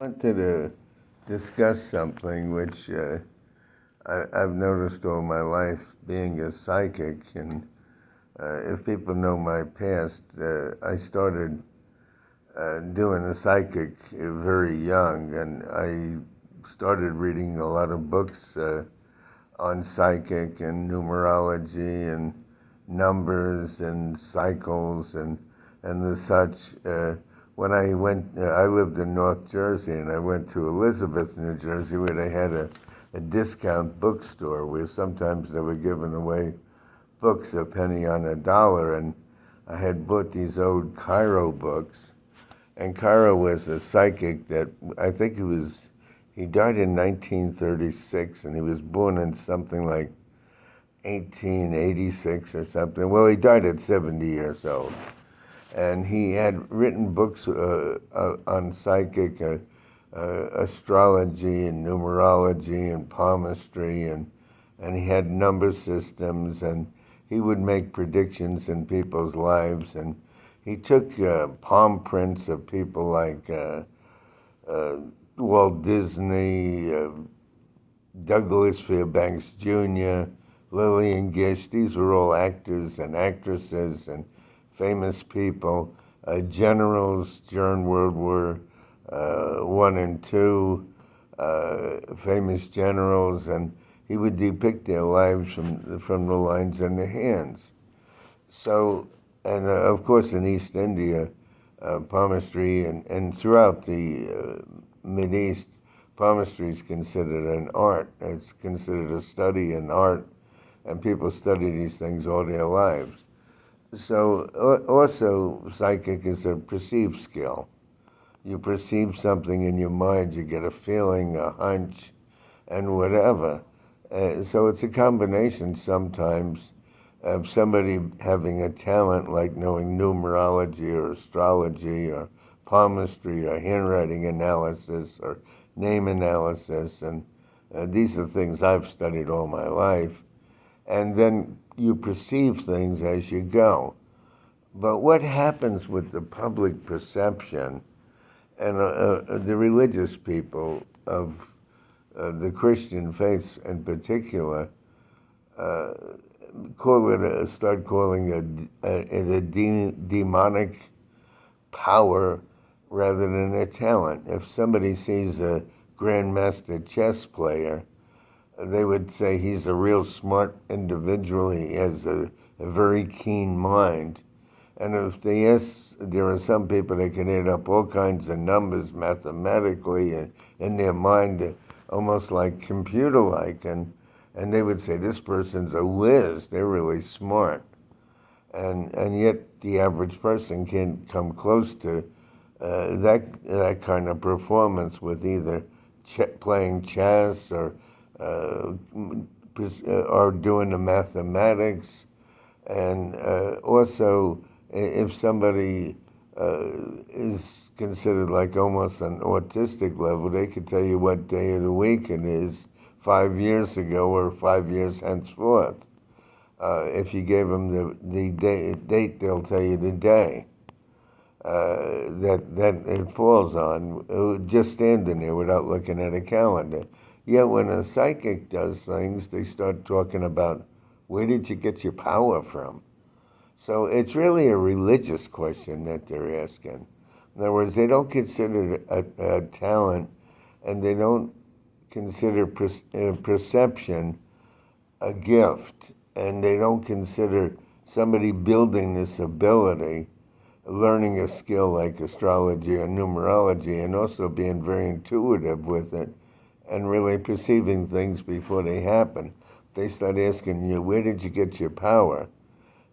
Wanted to discuss something which I've noticed all my life being a psychic. And if people know my past, I started doing a psychic very young, and I started reading a lot of books on psychic and numerology and numbers and cycles and the such. When I lived in North Jersey, and I went to Elizabeth, New Jersey, where they had a discount bookstore where sometimes they were giving away books a penny on a dollar. And I had bought these old Cairo books. And Cairo was a psychic that I think he died in 1936, and he was born in something like 1886 or something. Well, he died at 70 years old. And he had written books on psychic, astrology and numerology and palmistry, and he had number systems, and he would make predictions in people's lives. And he took palm prints of people like uh, Walt Disney, Douglas Fairbanks Jr., Lillian Gish. These were all actors and actresses and famous people, generals during World War One and Two, famous generals, and he would depict their lives from the lines in their hands. So, and of course in East India, palmistry and throughout the East, palmistry is considered an art. It's considered a study in art, and people study these things all their lives. So also, psychic is a perceived skill. You perceive something in your mind, you get a feeling, a hunch, and whatever. So it's a combination sometimes of somebody having a talent like knowing numerology or astrology or palmistry or handwriting analysis or name analysis. And these are things I've studied all my life. And then you perceive things as you go. But what happens with the public perception and the religious people of the Christian faith in particular uh, start calling it a demonic power rather than a talent. If somebody sees a grandmaster chess player, they would say he's a real smart individual. He has a very keen mind. And if they ask, there are some people that can add up all kinds of numbers mathematically and in their mind, almost like computer-like, and they would say this person's a whiz. They're really smart, and yet the average person can't come close to that kind of performance with either playing chess uh, or doing the mathematics. And also, if somebody is considered like almost an autistic level, they could tell you what day of the week it is 5 years ago or 5 years henceforth. If you gave them the date, they'll tell you the day that it falls on, just standing there without looking at a calendar. Yet when a psychic does things, they start talking about where did you get your power from? So it's really a religious question that they're asking. In other words, they don't consider it a talent, and they don't consider perception a gift, and they don't consider somebody building this ability, learning a skill like astrology or numerology, and also being very intuitive with it and really perceiving things before they happen. They start asking you, where did you get your power?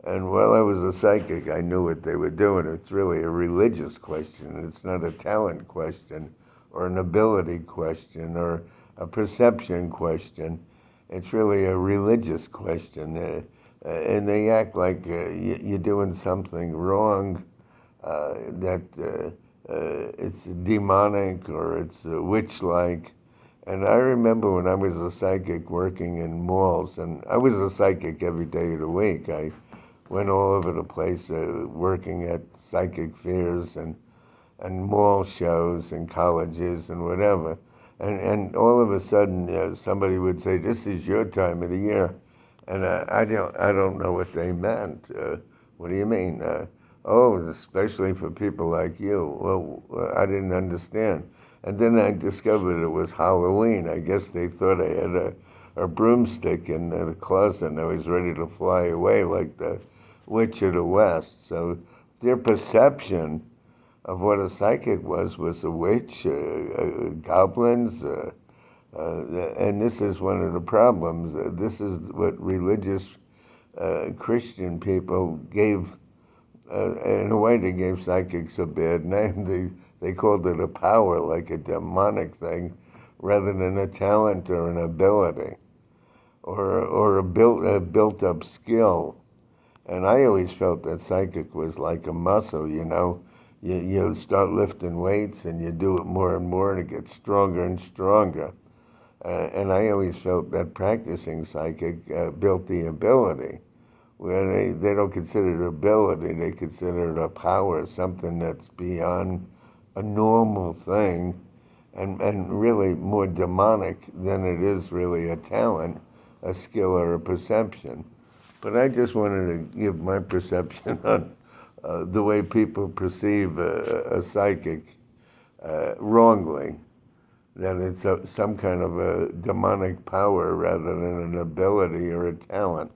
And while I was a psychic, I knew what they were doing. It's really a religious question. It's not a talent question or an ability question or a perception question. It's really a religious question. And they act like you're doing something wrong, that it's demonic or it's witch-like. And I remember when I was a psychic working in malls, and I was a psychic every day of the week. I went all over the place working at psychic fairs, and mall shows and colleges and whatever. And all of a sudden, somebody would say, "This is your time of the year," and I don't know what they meant. What do you mean? Oh, especially for people like you. Well, I didn't understand. And then I discovered it was Halloween. I guess they thought I had a broomstick in the closet and I was ready to fly away like the Witch of the West. So their perception of what a psychic was a witch, goblins, and this is one of the problems. This is what religious Christian people gave. In a way, they gave psychics a bad name. They called it a power, like a demonic thing, rather than a talent or an ability or a built up skill. And I always felt that psychic was like a muscle, you know. You start lifting weights and you do it more and more and it gets stronger and stronger. And I always felt that practicing psychic built the ability. Where they don't consider it ability, they consider it a power, something that's beyond a normal thing and really more demonic than it is really a talent, a skill, or a perception. But I just wanted to give my perception on the way people perceive a psychic wrongly, that it's some kind of a demonic power rather than an ability or a talent.